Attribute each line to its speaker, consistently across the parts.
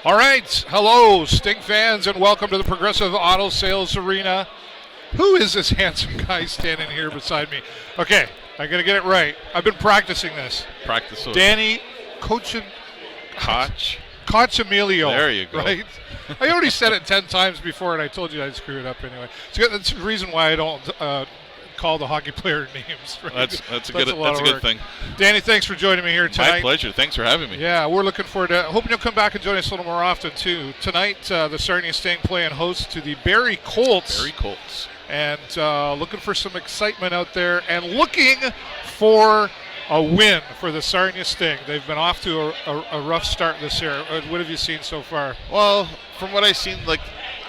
Speaker 1: All right, hello, Sting fans, and welcome to the Progressive Auto Sales Arena. Who is this handsome guy standing here beside me? Okay, I got to get it right. I've been practicing this.
Speaker 2: Practice.
Speaker 1: Danny Coccimiglio.
Speaker 2: There you go.
Speaker 1: Right? I already said it 10 times before, and I told you I'd screw it up anyway. So that's the reason why I don't call the hockey player names. Right?
Speaker 2: That's a good thing.
Speaker 1: Danny, thanks for joining me here tonight.
Speaker 2: My pleasure. Thanks for having me.
Speaker 1: Yeah, we're looking forward to hoping you'll come back and join us a little more often too. Tonight, the Sarnia Sting playing host to the Barrie Colts. And looking for some excitement out there and looking for a win for the Sarnia Sting. They've been off to a rough start this year. What have you seen so far?
Speaker 2: Well, from what I've seen,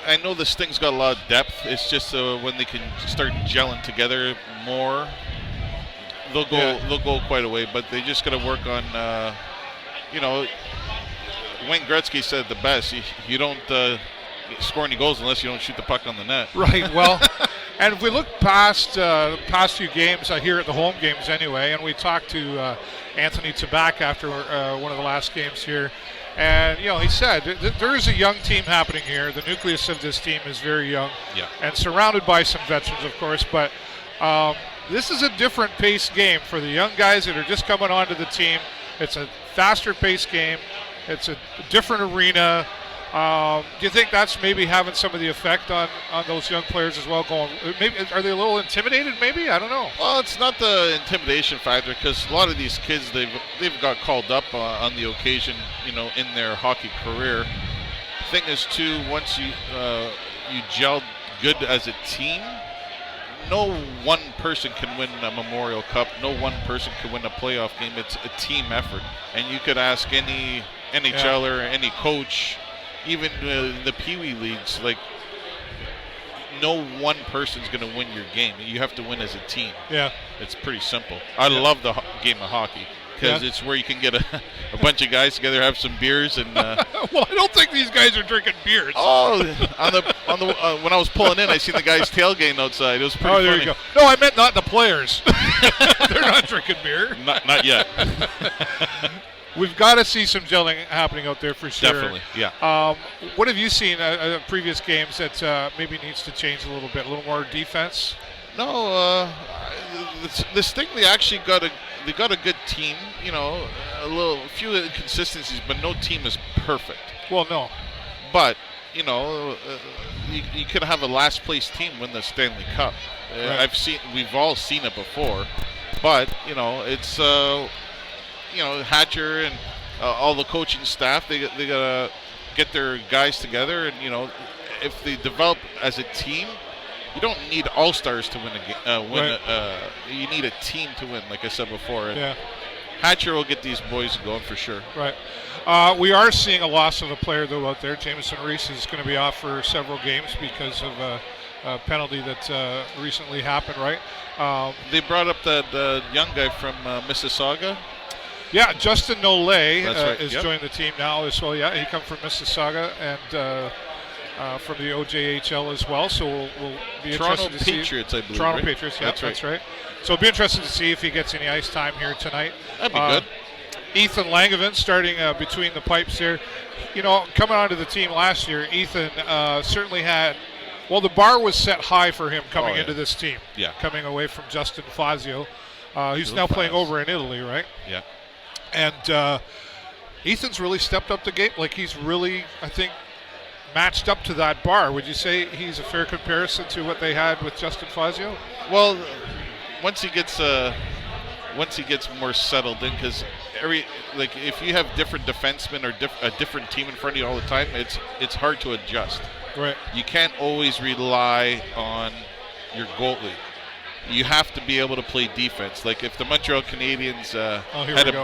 Speaker 2: I know the Sting's got a lot of depth. It's just when they can start gelling together more, they'll go quite a way. But they just got to work on, Wayne Gretzky said it the best. You don't score any goals unless you don't shoot the puck on the net.
Speaker 1: Right. Well, and if we look past few games here at the home games anyway, and we talked to Anthony Tabak after one of the last games here. And, he said there is a young team happening here. The nucleus of this team is very young and surrounded by some veterans, of course. But this is a different pace game for the young guys that are just coming onto the team. It's a faster pace game. It's a different arena. Do you think that's maybe having some of the effect on those young players as well? Maybe are they a little intimidated? Maybe, I don't know.
Speaker 2: Well, it's not the intimidation factor because a lot of these kids they've got called up on the occasion, in their hockey career. The thing is too, once you gel good as a team, no one person can win a Memorial Cup. No one person can win a playoff game. It's a team effort, and you could ask any NHLer, any coach. Even the Pee Wee leagues, no one person's going to win your game. You have to win as a team.
Speaker 1: Yeah.
Speaker 2: It's pretty simple. I love the game of hockey because it's where you can get a bunch of guys together, have some beers, and.
Speaker 1: Well, I don't think these guys are drinking beers.
Speaker 2: Oh, when I was pulling in, I seen the guys tailgating outside. It was pretty funny.
Speaker 1: There you go. No, I meant not the players. They're not drinking beer.
Speaker 2: Not yet.
Speaker 1: We've got to see some gelling happening out there for sure.
Speaker 2: Definitely, yeah.
Speaker 1: What have you seen previous games that maybe needs to change a little bit? A little more defense?
Speaker 2: No, this thing they actually got a good team. A few inconsistencies, but no team is perfect.
Speaker 1: Well, no.
Speaker 2: But you could have a last place team win the Stanley Cup.
Speaker 1: Right.
Speaker 2: We've all seen it before, but it's. Hatcher and all the coaching staff, they gotta get their guys together, and if they develop as a team, you don't need all-stars to win a game.
Speaker 1: Right.
Speaker 2: You need a team to win, like I said before. And
Speaker 1: yeah.
Speaker 2: Hatcher will get these boys going for sure.
Speaker 1: Right. We are seeing a loss of a player though out there. Jameson Reese is going to be off for several games because of a penalty that recently happened. Right.
Speaker 2: They brought up that young guy from Mississauga.
Speaker 1: Yeah, Justin Nole is
Speaker 2: Yep.
Speaker 1: joining the team now as well. Yeah, he comes from Mississauga and from the OJHL as well. So we'll be interested to see.
Speaker 2: Toronto Patriots, I believe.
Speaker 1: Toronto Patriots, yeah, that's right. So it'll be interesting to see if he gets any ice time here tonight.
Speaker 2: That'd be good.
Speaker 1: Ethan Langevin starting between the pipes here. Coming onto the team last year, Ethan certainly had. Well, the bar was set high for him coming into this team.
Speaker 2: Yeah.
Speaker 1: Coming away from Justin Fazio. He's now playing over in Italy, right?
Speaker 2: Yeah.
Speaker 1: And Ethan's really stepped up the game. He's really, I think, matched up to that bar. Would you say he's a fair comparison to what they had with Justin Fazio?
Speaker 2: Well, once he gets more settled in, because if you have different defensemen or a different team in front of you all the time, it's hard to adjust.
Speaker 1: Right.
Speaker 2: You can't always rely on your goalie. You have to be able to play defense. Like if the Montreal Canadiens had a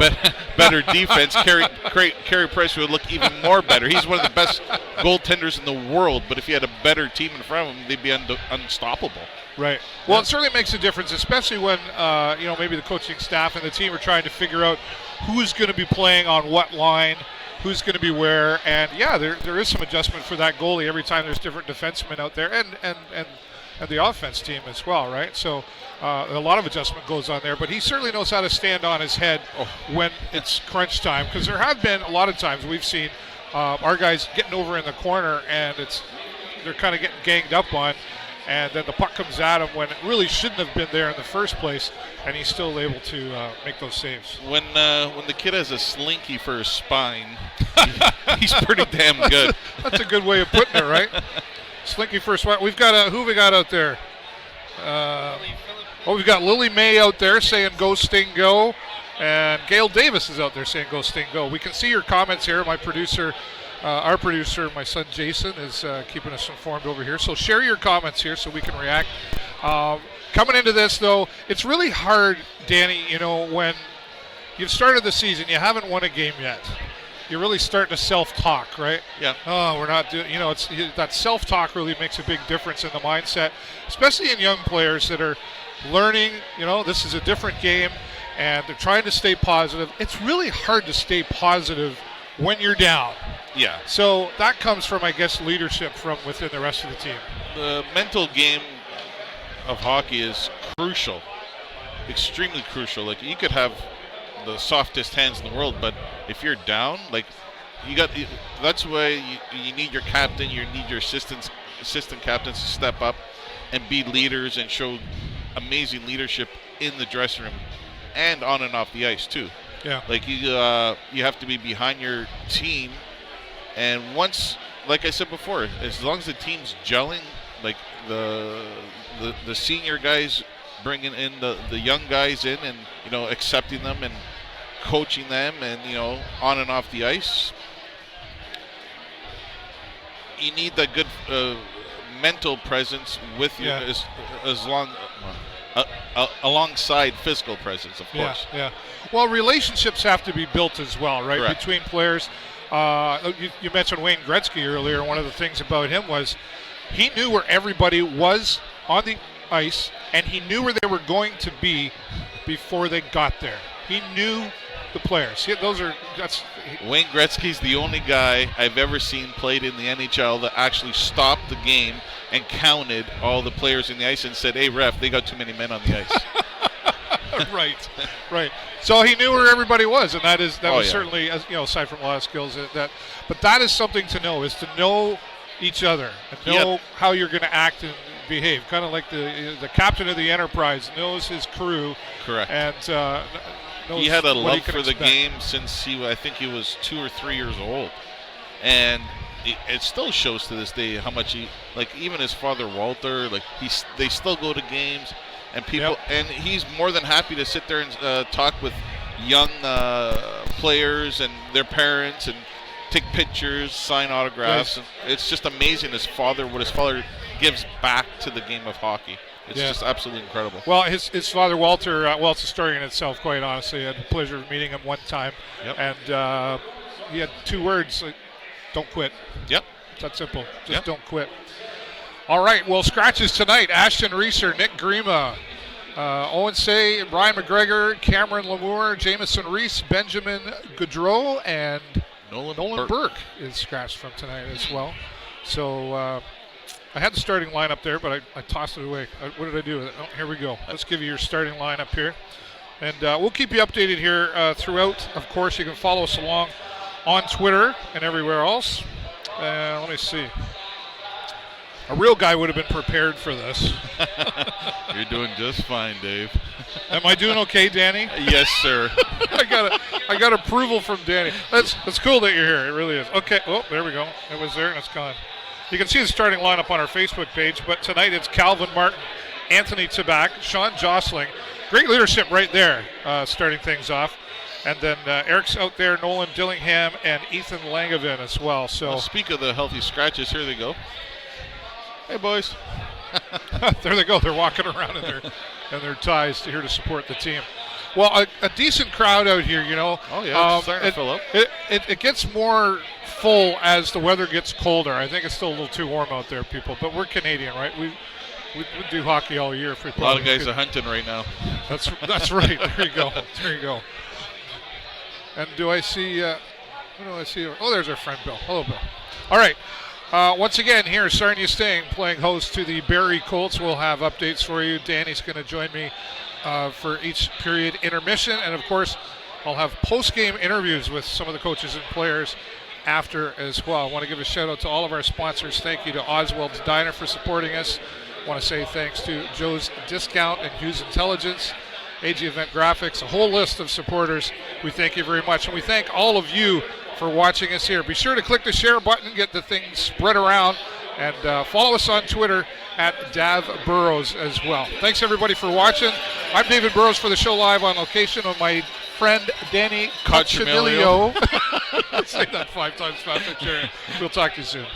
Speaker 2: better defense, Carey Price would look even more better. He's one of the best goaltenders in the world, but if you had a better team in front of him, they'd be unstoppable.
Speaker 1: Right. Well, it certainly makes a difference, especially when maybe the coaching staff and the team are trying to figure out who's going to be playing on what line, who's going to be where, and there is some adjustment for that goalie every time there's different defensemen out there, and the offense team as well, right? So a lot of adjustment goes on there, but he certainly knows how to stand on his head when it's crunch time, because there have been a lot of times we've seen our guys getting over in the corner, and they're kind of getting ganged up on, and then the puck comes at him when it really shouldn't have been there in the first place, and he's still able to make those saves.
Speaker 2: When the kid has a slinky for his spine, he's pretty damn good.
Speaker 1: That's a good way of putting it, right? Slinky for a spine. We've got who we got out there? We've got Lily May out there saying "Go Sting Go," and Gail Davis is out there saying "Go Sting Go." We can see your comments here. My producer. Our producer, my son Jason, is keeping us informed over here. So share your comments here so we can react. Coming into this, though, it's really hard, Danny, when you've started the season, you haven't won a game yet. You're really starting to self-talk, right?
Speaker 2: Yeah.
Speaker 1: Oh, we're not doing, that self-talk really makes a big difference in the mindset, especially in young players that are learning, this is a different game, and they're trying to stay positive. It's really hard to stay positive when you're down.
Speaker 2: Yeah.
Speaker 1: So that comes from, I guess, leadership from within the rest of the team.
Speaker 2: The mental game of hockey is crucial, extremely crucial. Like, you could have the softest hands in the world, but if you're down, like, that's why you need your captain, you need your assistant captains to step up and be leaders and show amazing leadership in the dressing room and on and off the ice too.
Speaker 1: Yeah.
Speaker 2: Like, you have to be behind your team. And once, like I said before, as long as the team's gelling, like the senior guys bringing in the young guys in and, accepting them and coaching them and, on and off the ice, you need that good mental presence with you alongside physical presence, of course.
Speaker 1: Yeah. Well, relationships have to be built as well, right?
Speaker 2: Correct.
Speaker 1: Between players. You mentioned Wayne Gretzky earlier. One of the things about him was he knew where everybody was on the ice, and he knew where they were going to be before they got there. He knew the players.
Speaker 2: Wayne Gretzky's the only guy I've ever seen played in the NHL that actually stopped the game and counted all the players in the ice and said, "Hey, ref, they got too many men on the ice."
Speaker 1: Right. So he knew where everybody was, and that was certainly, aside from a lot of skills, but that is something to know, is to know each other and know how you're going to act and behave. Kind of like the captain of the Enterprise knows his crew.
Speaker 2: Correct.
Speaker 1: And knows
Speaker 2: he had a
Speaker 1: what
Speaker 2: love for the game since I think he was 2 or 3 years old, and it still shows to this day how much even his father Walter, they still go to games. And people, and he's more than happy to sit there and talk with young players and their parents and take pictures, sign autographs.
Speaker 1: Yes.
Speaker 2: And it's just amazing what his father gives back to the game of hockey. It's just absolutely incredible.
Speaker 1: Well, his father Walter, it's a story in itself, quite honestly. I had the pleasure of meeting him one time, and he had 2 words: "Don't quit."
Speaker 2: Yep.
Speaker 1: It's that simple. Just don't quit. All right, well, scratches tonight. Ashton Reeser, Nick Grima, Owen Say, Brian McGregor, Cameron Lamour, Jamison Reese, Benjamin Goudreau, and Nolan Burke is scratched from tonight as well. So I had the starting lineup there, but I tossed it away. What did I do with it? Oh, here we go. Let's give you your starting lineup here. And we'll keep you updated here throughout. Of course, you can follow us along on Twitter and everywhere else. Let me see. A real guy would have been prepared for this.
Speaker 2: You're doing just fine, Dave.
Speaker 1: Am I doing okay, Danny?
Speaker 2: Yes, sir.
Speaker 1: I got approval from Danny. That's cool that you're here. It really is. Okay. Oh, there we go. It was there and it's gone. You can see the starting lineup on our Facebook page, but tonight it's Calvin Martin, Anthony Tabak, Sean Jostling. Great leadership right there, starting things off. And then Eric's out there, Nolan Dillingham, and Ethan Langevin as well. So,
Speaker 2: speak of the healthy scratches, here they go. Hey, boys.
Speaker 1: There they go. They're walking around in their ties here to support the team. Well, a decent crowd out here,
Speaker 2: Oh, yeah, it's starting to fill up.
Speaker 1: It gets more full as the weather gets colder. I think it's still a little too warm out there, people. But we're Canadian, right? We do hockey all year.
Speaker 2: A lot of guys are hunting right now.
Speaker 1: That's right. There you go. And do I see? Who do I see? Oh, there's our friend Bill. Hello, Bill. All right. Once again, here, Sarnia Sting playing host to the Barrie Colts. We'll have updates for you. Danny's going to join me for each period intermission. And, of course, I'll have post-game interviews with some of the coaches and players after as well. I want to give a shout out to all of our sponsors. Thank you to Oswald's Diner for supporting us. I want to say thanks to Joe's Discount and Hughes Intelligence, AG Event Graphics, a whole list of supporters. We thank you very much, and we thank all of you for watching us here. Be sure to click the share button, get the thing spread around, and follow us on Twitter at Dav Burrows as well. Thanks everybody for watching. I'm David Burrows for the show live on location with my friend Danny Coccimiglio. Say that 5 times faster. We'll talk to you soon.